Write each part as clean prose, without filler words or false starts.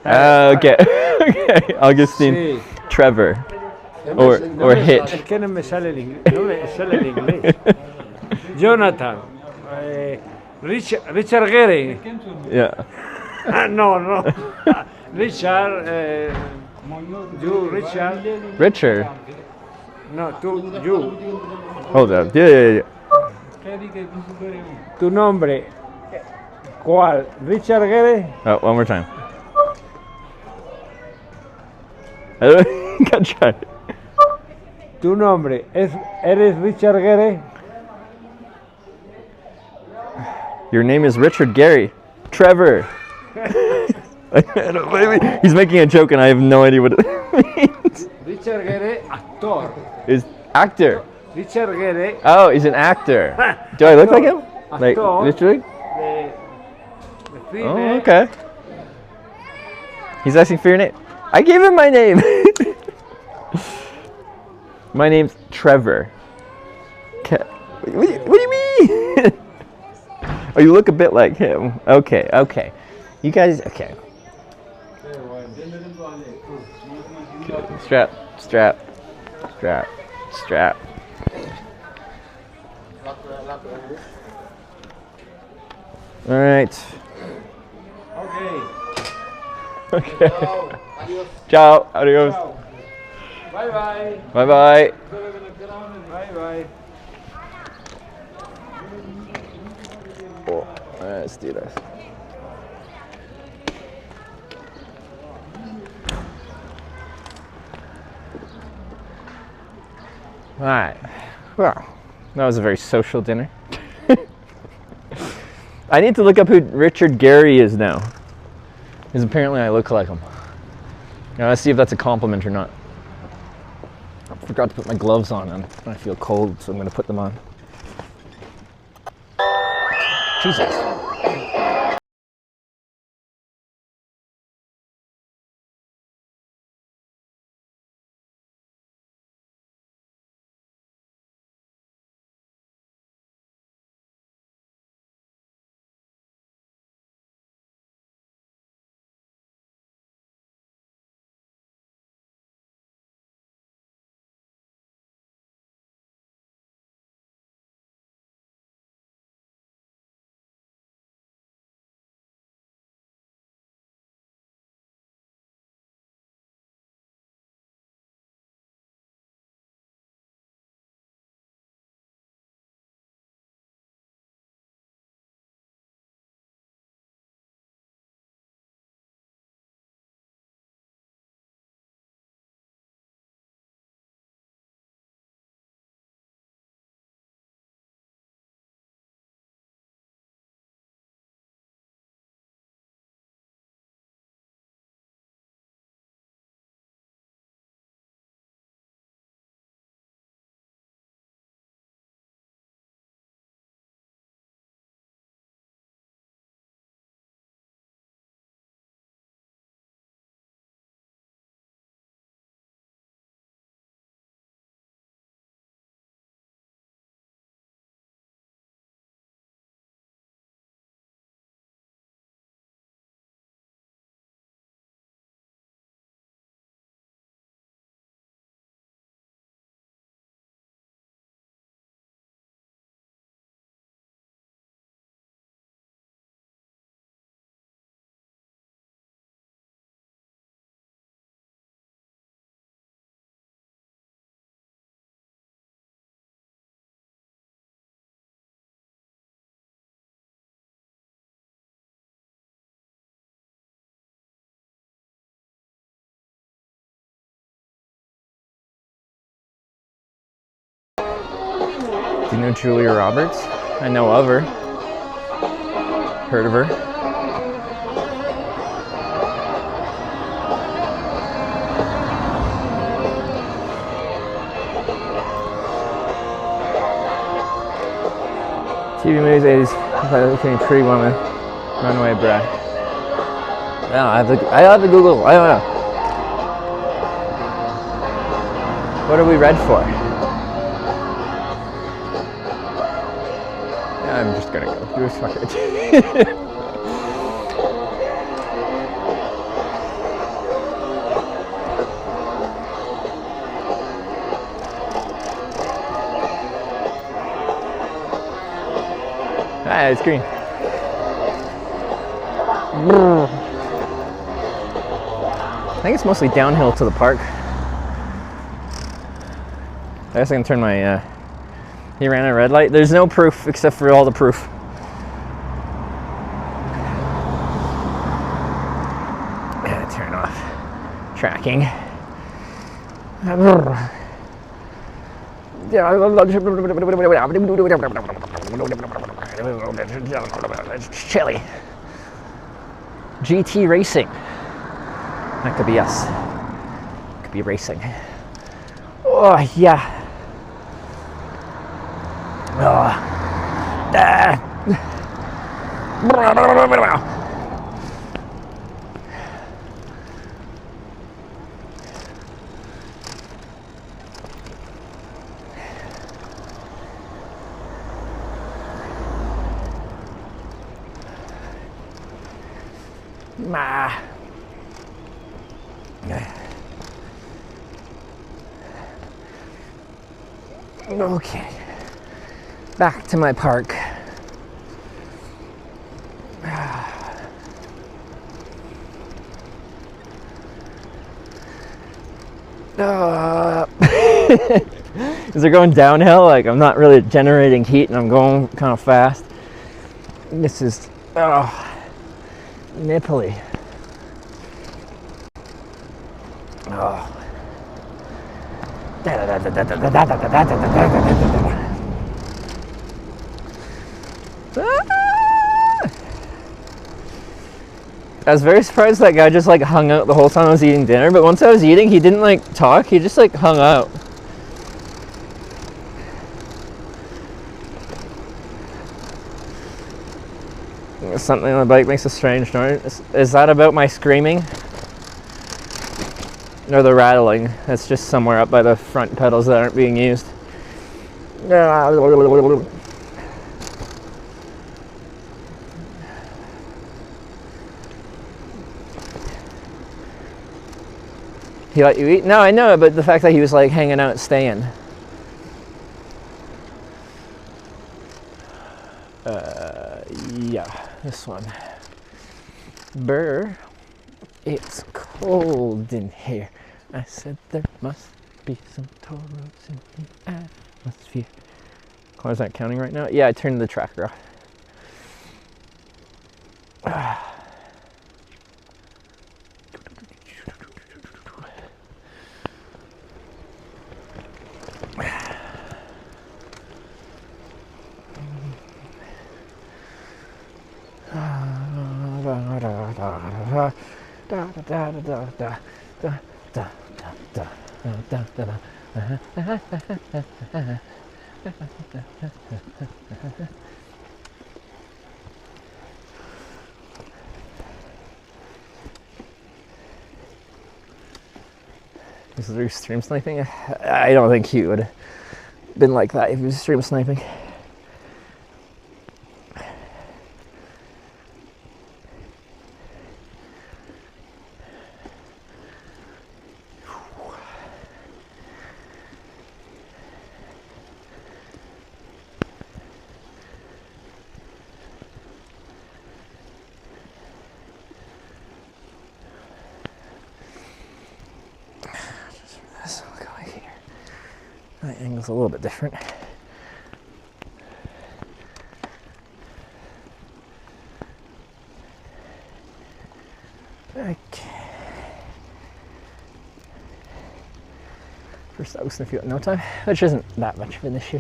Okay. Okay. Augustine. Sí. Trevor. Or Hitch. Es que no me sale no me sale el inglés. Jonathan. Richard Gere. Yeah. No. Richard. You, Richard. Richard. No, tú, you. Hold up. Yeah. Tu nombre. ¿Cuál? Richard Gere. Oh, one more time. Good try. Tu nombre. ¿Eres Richard Gere? Your name is Richard Gary. Trevor. He's making a joke and I have no idea what it means. Richard Gere, actor. Is actor. Richard Gere. Oh, he's an actor. Do I look like him? Like Actor. literally? De cine. Oh, okay. He's asking for your name. I gave him my name. My name's Trevor. What do you mean? Oh, you look a bit like him. Okay. You guys, okay. Strap. All right. Okay. Ciao. Adios. Bye. Bye. Bye. Cool. All right, let's do this. All right. Well, that was a very social dinner. I need to look up who Richard Gere is now, because apparently I look like him. Now let's see if that's a compliment or not. I forgot to put my gloves on and I feel cold, so I'm going to put them on. Jesus. Do you know Julia Roberts? I know of her. Heard of her. TV movies, 80s, looking Pretty Woman, Runaway Bride. I have to Google. I don't know. What are we red for? I'm just gonna go. Do a fuck it. Yeah, it's green. I think it's mostly downhill to the park. I guess I can turn my, he ran a red light. There's no proof except for all the proof. Turn off tracking. It's chilly. GT Racing. That could be us. Could be racing. Oh, yeah. Oh. Okay, back to my park. Is it going downhill? Like, I'm not really generating heat and I'm going kind of fast. This is nipply. Oh. I was very surprised that guy just like hung out the whole time I was eating dinner, but once I was eating, he didn't like talk, he just like hung out. Something on the bike makes a strange noise. Is that about my screaming? Or the rattling? That's just somewhere up by the front pedals that aren't being used. He let you eat? No, I know, but the fact that he was like hanging out, staying. Yeah, this one. Burr, it's cold in here. I said there must be some toll roads in the atmosphere. Why is that counting right now? Yeah, I turned the tracker off. Is there stream sniping? I don't think he would have been like that if he was stream sniping. That angle's a little bit different. Okay. First I was gonna feel it in no time, which isn't that much of an issue.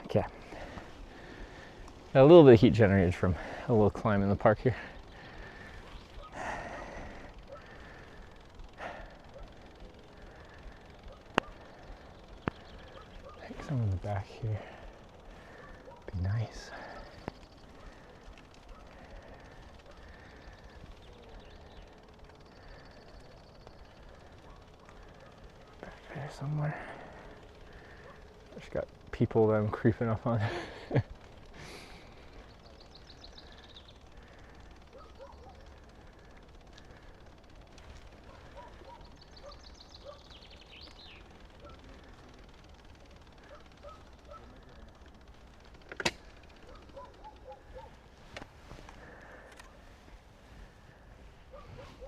Okay. Got a little bit of heat generated from a little climb in the park here. Some in the back here. Nice. Back there somewhere. Just got people that I'm creeping up on.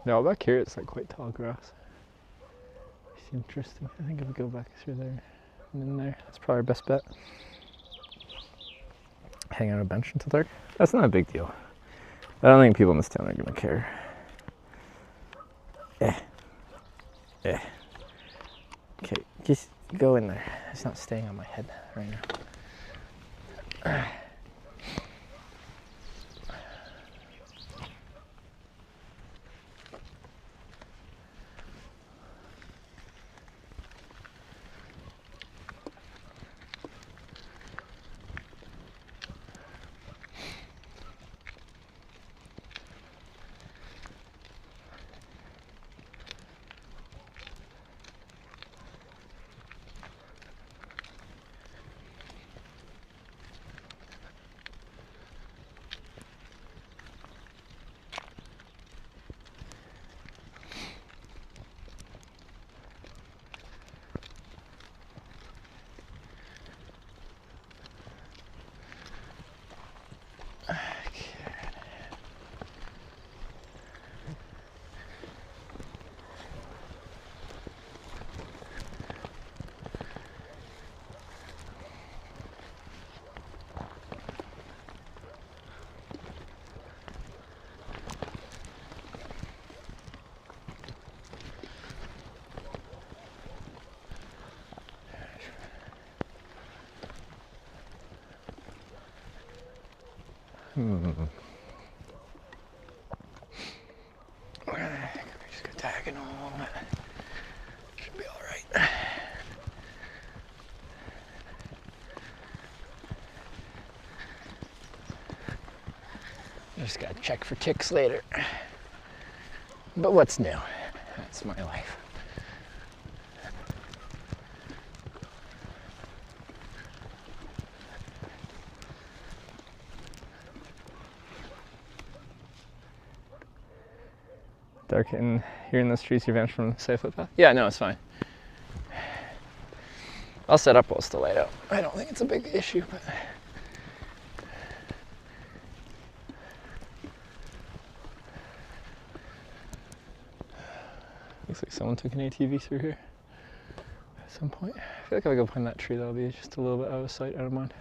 No, back here it's like quite tall grass. It's interesting. I think if we go back through there and in there, that's probably our best bet. Hang on a bench until dark. That's not a big deal. I don't think people in this town are gonna care. Yeah. Okay, just go in there. It's not staying on my head right now. Just go diagonal a little bit. Should be all right. Just gotta check for ticks later. But what's new? That's my life. Dark in here in the streets, you vanish from the safe footpath? Yeah, no, it's fine. I'll set up while it's still light out. I don't think it's a big issue, but looks like someone took an ATV through here at some point. I feel like if I go behind that tree, that'll be just a little bit out of sight, out of mind.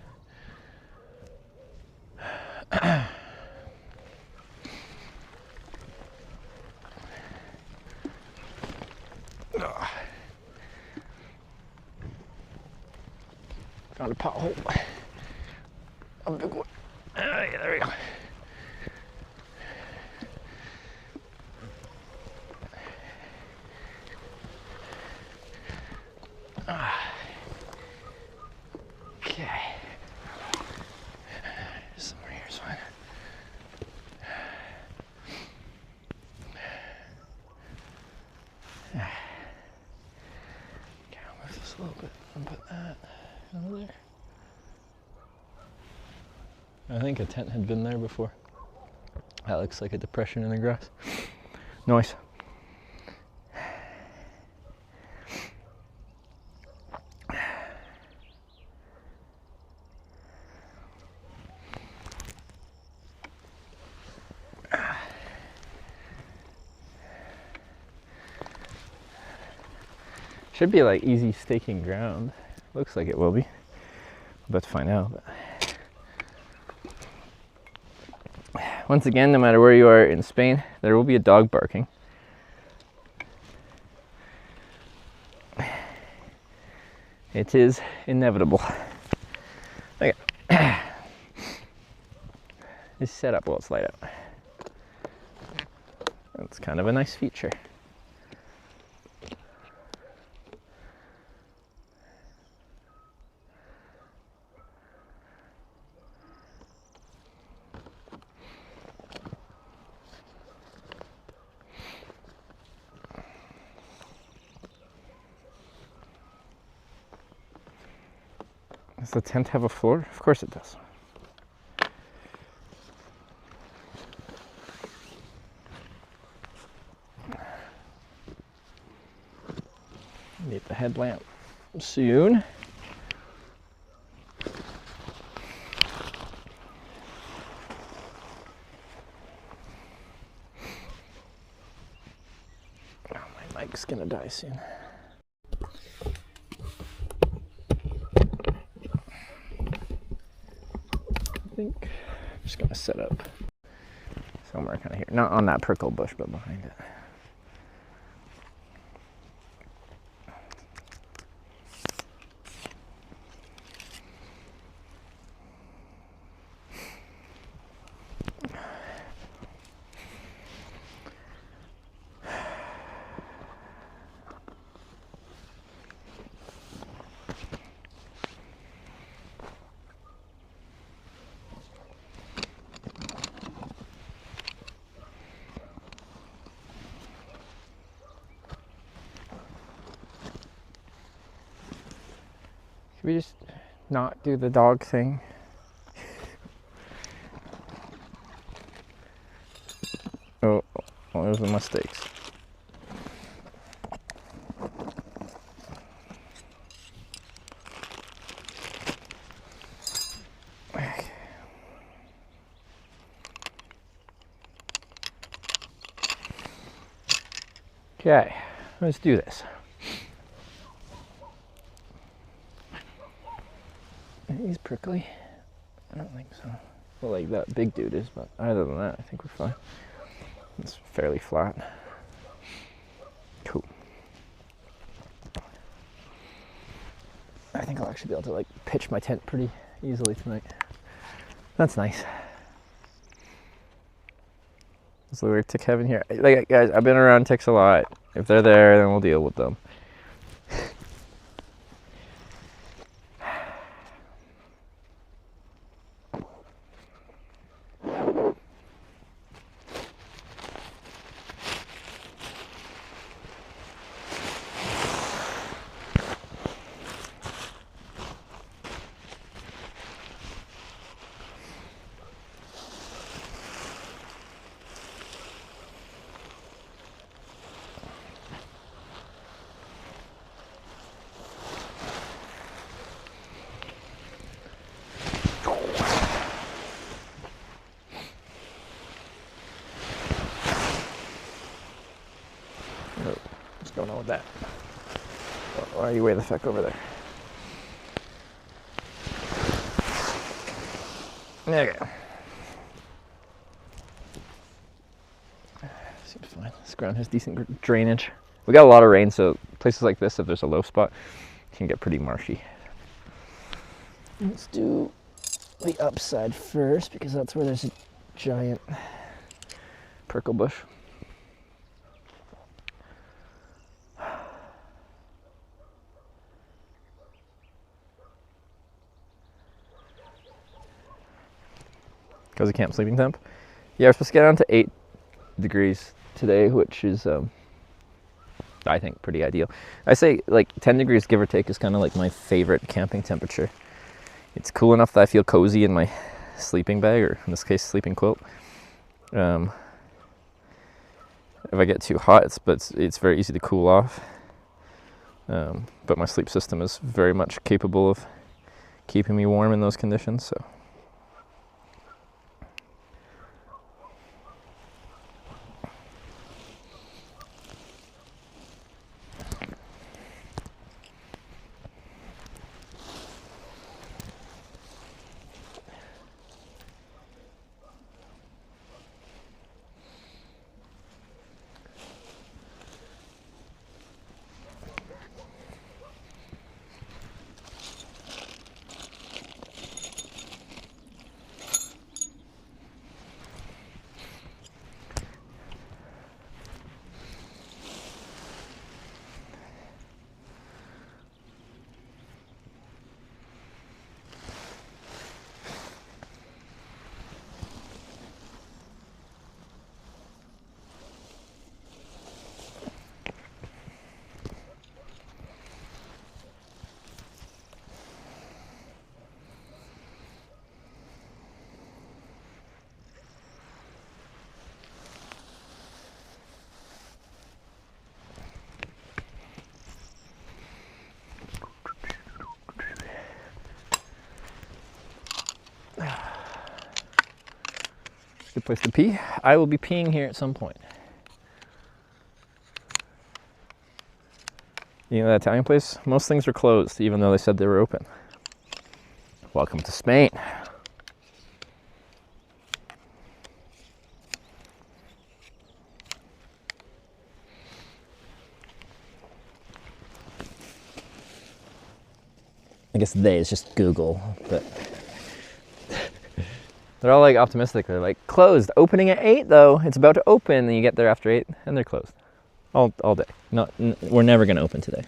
Found a pothole. A big one. Yeah, there we go. Okay. Somewhere here's fine. Okay, I'll move this a little bit and put that over there. I think a tent had been there before. That looks like a depression in the grass. Nice. Should be like easy staking ground. Looks like it will be. I'm about to find out. But once again, no matter where you are in Spain, there will be a dog barking. It is inevitable. Okay. It's set up while it's light out. That's kind of a nice feature. Does the tent have a floor? Of course it does. Need the headlamp soon. Oh, my mic's gonna die soon. I think I'm just gonna set up somewhere kind of here. Not on that prickle bush, but behind it. Should we just not do the dog thing? Oh, well, those are mistakes. Okay, let's do this. He's prickly. I don't think so. Well, like that big dude is, but other than that, I think we're fine. It's fairly flat. Cool. I think I'll actually be able to like pitch my tent pretty easily tonight. That's nice. So we're tick heaven here. Like guys, I've been around ticks a lot. If they're there, then we'll deal with them. What's going on with that? Why are you way the fuck over there? There you go. Seems fine. This ground has decent drainage. We got a lot of rain, so places like this, if there's a low spot, it can get pretty marshy. Let's do the upside first, because that's where there's a giant prickle bush. Cozy camp sleeping temp. Yeah, we're supposed to get down to 8 degrees today, which is, I think, pretty ideal. I say like 10 degrees, give or take, is kind of like my favorite camping temperature. It's cool enough that I feel cozy in my sleeping bag, or in this case, sleeping quilt. If I get too hot, it's very easy to cool off. But my sleep system is very much capable of keeping me warm in those conditions, so. place to pee. I will be peeing here at some point. You know that Italian place? Most things are closed, even though they said they were open. Welcome to Spain. I guess they is just Google, but they're all like optimistic. They're like, closed, opening at 8 though. It's about to open, and you get there after 8 and they're closed. All day. We're never gonna open today.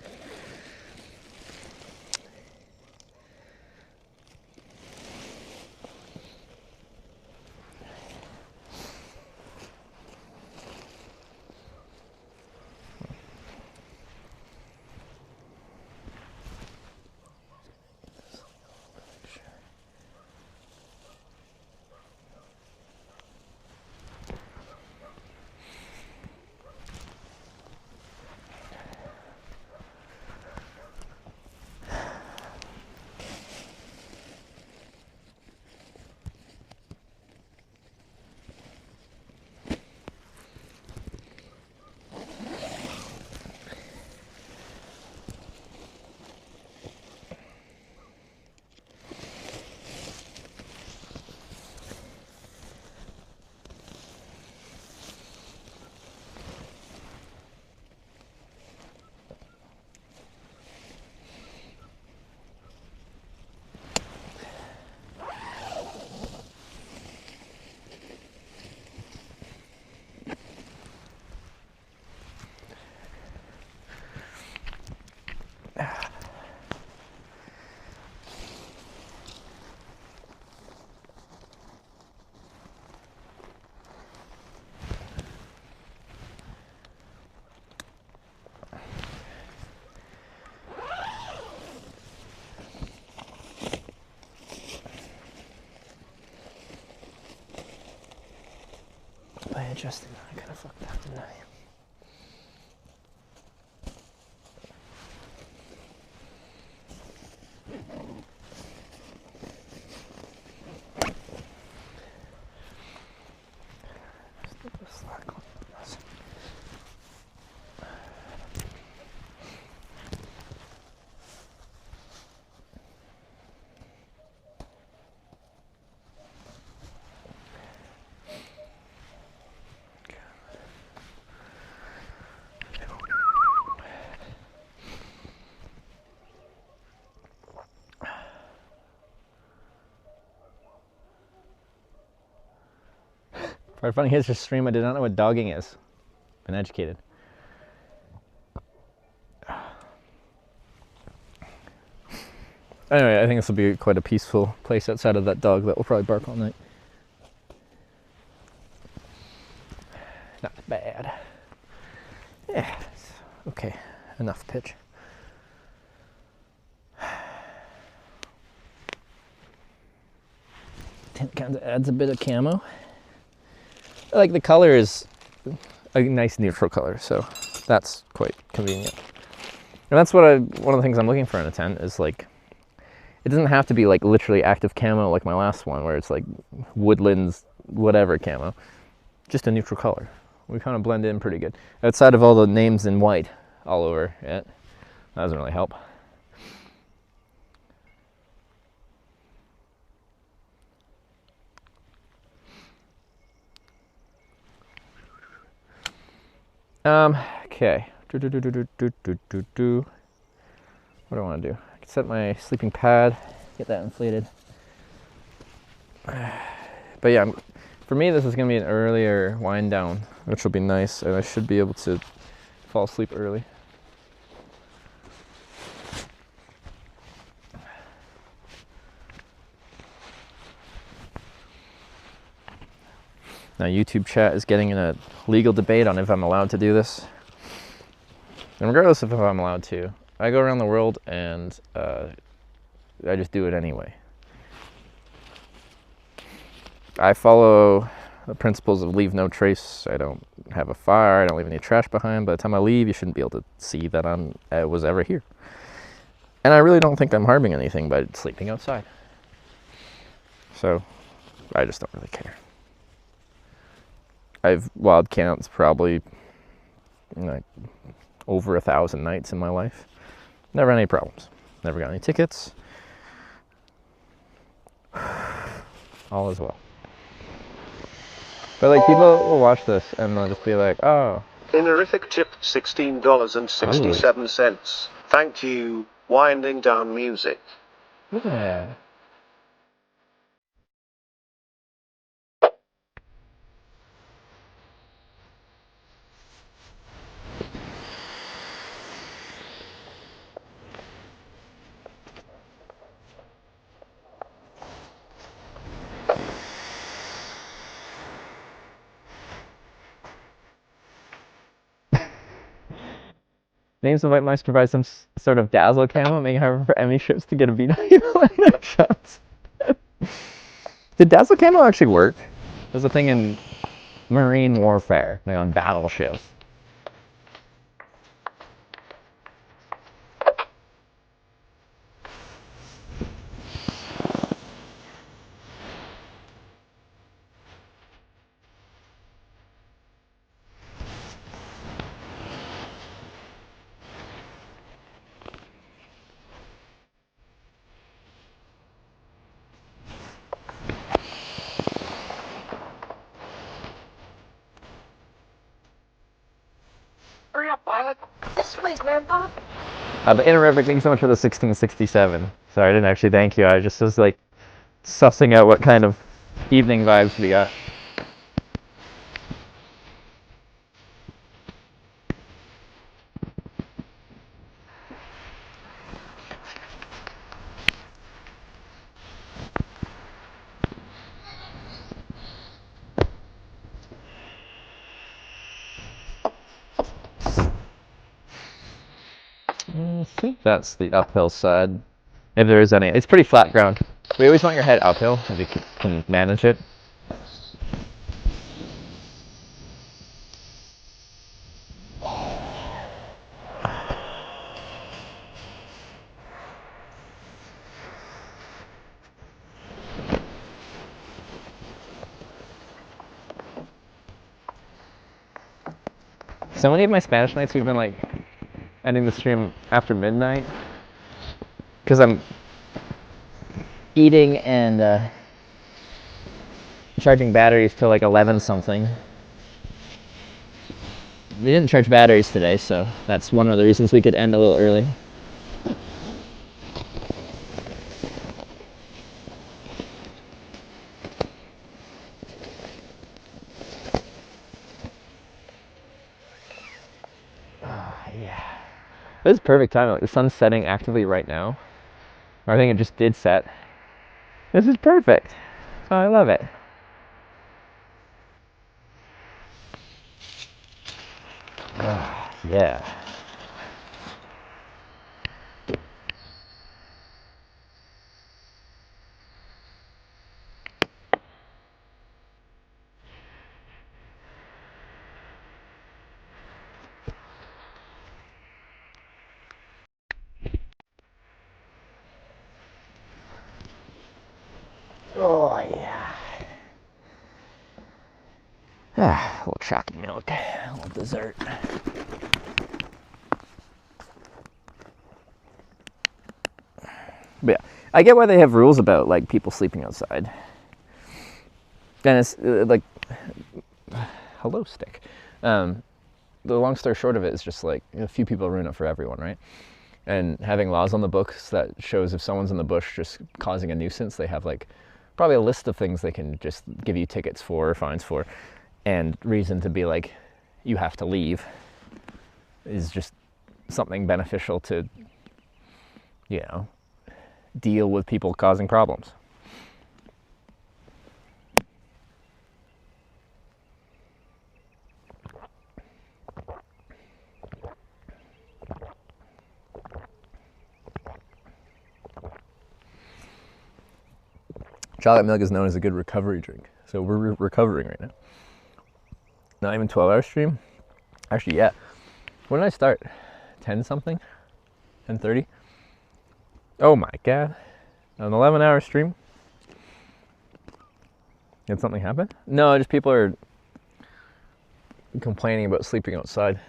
By adjusting, I kind of fucked that, didn't I? Part funny is just stream. I did not know what dogging is. Been educated. Anyway, I think this will be quite a peaceful place outside of that dog that will probably bark all night. Not bad. Yeah, okay, enough pitch. Tint kind of adds a bit of camo. I like the color is a nice neutral color, so that's quite convenient. And that's what one of the things I'm looking for in a tent is like, it doesn't have to be like literally active camo like my last one where it's like woodlands, whatever camo. Just a neutral color. We kind of blend in pretty good. Outside of all the names in white all over it, that doesn't really help. Okay. What do I want to do? I can set my sleeping pad, get that inflated. But yeah, for me this is going to be an earlier wind down, which will be nice, and I should be able to fall asleep early. Now YouTube chat is getting in a legal debate on if I'm allowed to do this. And regardless of if I'm allowed to, I go around the world and I just do it anyway. I follow the principles of leave no trace. I don't have a fire, I don't leave any trash behind. By the time I leave, you shouldn't be able to see that I was ever here. And I really don't think I'm harming anything by sleeping outside. So I just don't really care. I've wild counts probably like over 1,000 nights in my life. Never had any problems. Never got any tickets. All is well. But like people will watch this and they'll just be like, oh. Innerific tip $16.67. Thank you. Winding down music. Yeah. Names of White Mice provide some sort of dazzle camo, making it hard for enemy ships to get a beat on their shots. Did dazzle camo actually work? There's a thing in marine warfare, like on battleships. Hurry up, pilot. This way, Grandpa. But Innerific, thank you so much for the 1667. Sorry, I didn't actually thank you. I just was like sussing out what kind of evening vibes we got. I think that's the uphill side, if there is any. It's pretty flat ground. We always want your head uphill if you can manage it. So many of my Spanish nights we've been like ending the stream after midnight because I'm eating and charging batteries till like 11 something. We didn't charge batteries today, so that's one of the reasons we could end a little early. Yeah. This is perfect time. Like the sun's setting actively right now. Or I think it just did set. This is perfect. Oh, I love it. Yeah. Oh, yeah. Ah, a little chocolate milk, a little dessert. But yeah, I get why they have rules about like people sleeping outside. And it's like, hello, stick. The long story short of it is just like a few people ruin it for everyone, right? And having laws on the books that shows if someone's in the bush just causing a nuisance, they have like probably a list of things they can just give you tickets for or fines for, and reason to be like, you have to leave is just something beneficial to, you know, deal with people causing problems. Chocolate milk is known as a good recovery drink. So we're recovering right now. Not even 12-hour stream. Actually, yeah. When did I start? 10 something? 10:30? Oh my god. An 11-hour stream? Did something happen? No, just people are complaining about sleeping outside.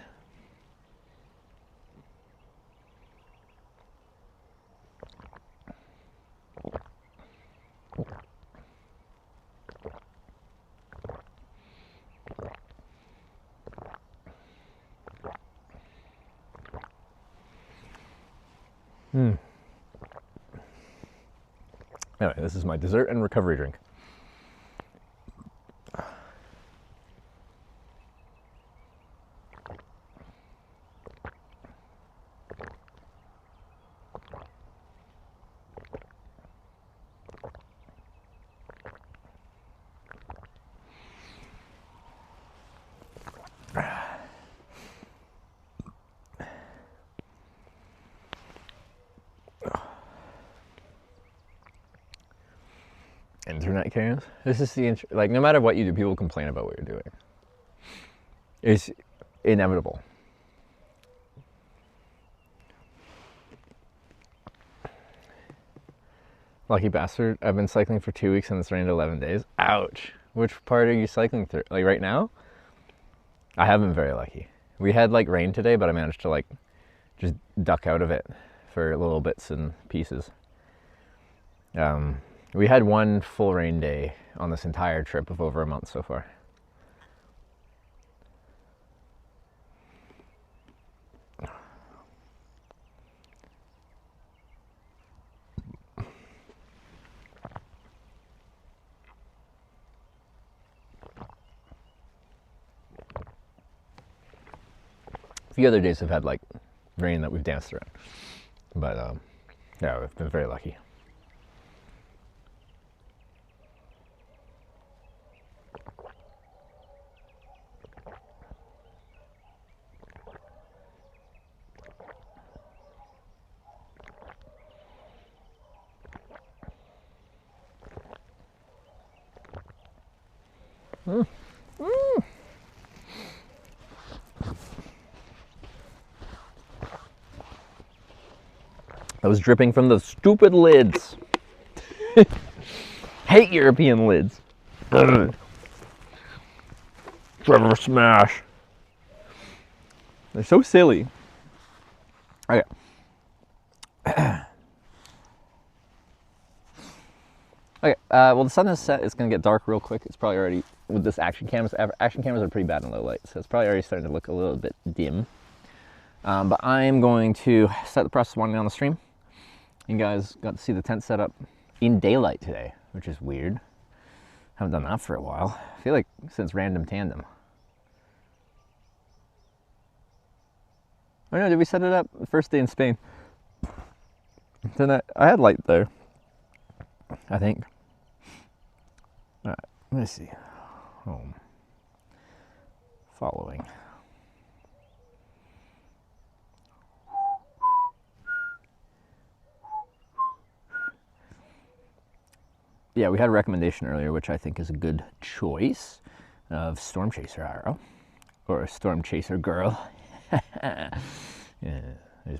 Anyway, this is my dessert and recovery drink. Internet chaos. This is the like, no matter what you do, people complain about what you're doing. It's inevitable. Lucky bastard. I've been cycling for 2 weeks and it's rained 11 days. Ouch. Which part are you cycling through? Like right now? I have been very lucky. We had like rain today, but I managed to like just duck out of it for little bits and pieces. We had one full rain day on this entire trip of over a month so far. A few other days have had like rain that we've danced around, but yeah, we've been very lucky. That was dripping from the stupid lids. Hate European lids. Trevor Smash. They're so silly. Okay. Okay, well the sun has set. It's gonna get dark real quick. It's probably already, with this action cameras are pretty bad in low light, so it's probably already starting to look a little bit dim. But I'm going to start the process of winding down the stream. You guys got to see the tent set up in daylight today, which is weird. Haven't done that for a while. I feel like since Random Tandem. Oh no, did we set it up the first day in Spain? Then I had light there, I think. All right, let's see. Home. Following. Yeah, we had a recommendation earlier, which I think is a good choice, of Storm Chaser Arrow, or a Storm Chaser Girl. Yeah, there's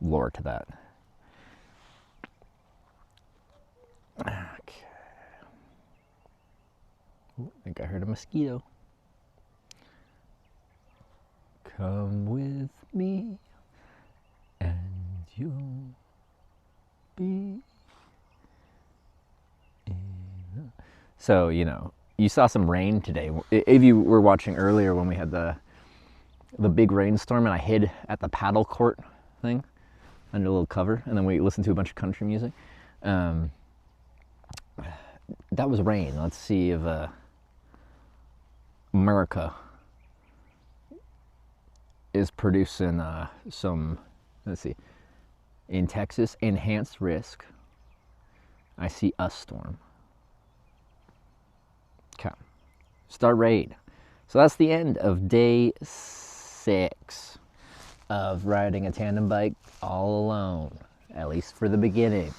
lore to that. Okay. Ooh, I think I heard a mosquito. Come with me, and you'll be. So, you know, you saw some rain today. If you were watching earlier when we had the big rainstorm and I hid at the paddle court thing under a little cover, and then we listened to a bunch of country music. That was rain. Let's see if America is producing some, let's see, in Texas, enhanced risk. I see a storm. Okay. Start raid. So that's the end of day 6 of riding a tandem bike all alone, at least for the beginning,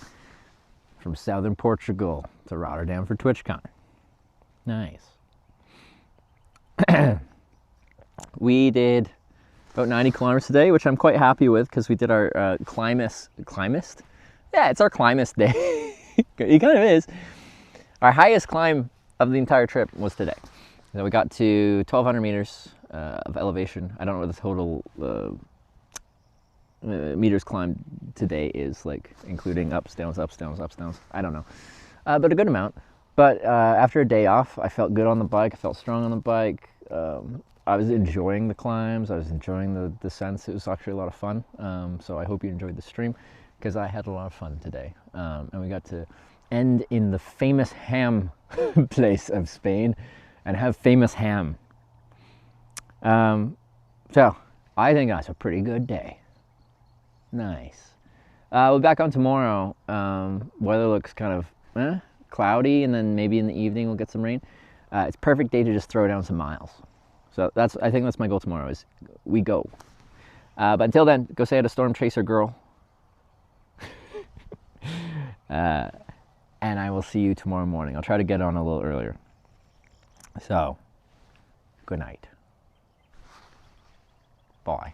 from southern Portugal to Rotterdam for TwitchCon. Nice. We did about 90 kilometers today, which I'm quite happy with because we did our Climbist? Yeah, it's our Climbist day. It kind of is. Our highest climb of the entire trip was today. So we got to 1,200 meters of elevation. I don't know what the total meters climbed today is, like including ups, downs, ups, downs, ups, downs. I don't know, but a good amount. But after a day off, I felt good on the bike. I felt strong on the bike. I was enjoying the climbs. I was enjoying the descents. It was actually a lot of fun. So I hope you enjoyed the stream, because I had a lot of fun today. And we got to end in the famous ham place of Spain and have famous ham. So I think that's a pretty good day. Nice. We'll be back on tomorrow. Weather looks kind of cloudy, and then maybe in the evening we'll get some rain. It's a perfect day to just throw down some miles. So I think that's my goal tomorrow, is we go. But until then, go say hi to Storm Chaser Girl. And I will see you tomorrow morning. I'll try to get on a little earlier. So, good night. Bye.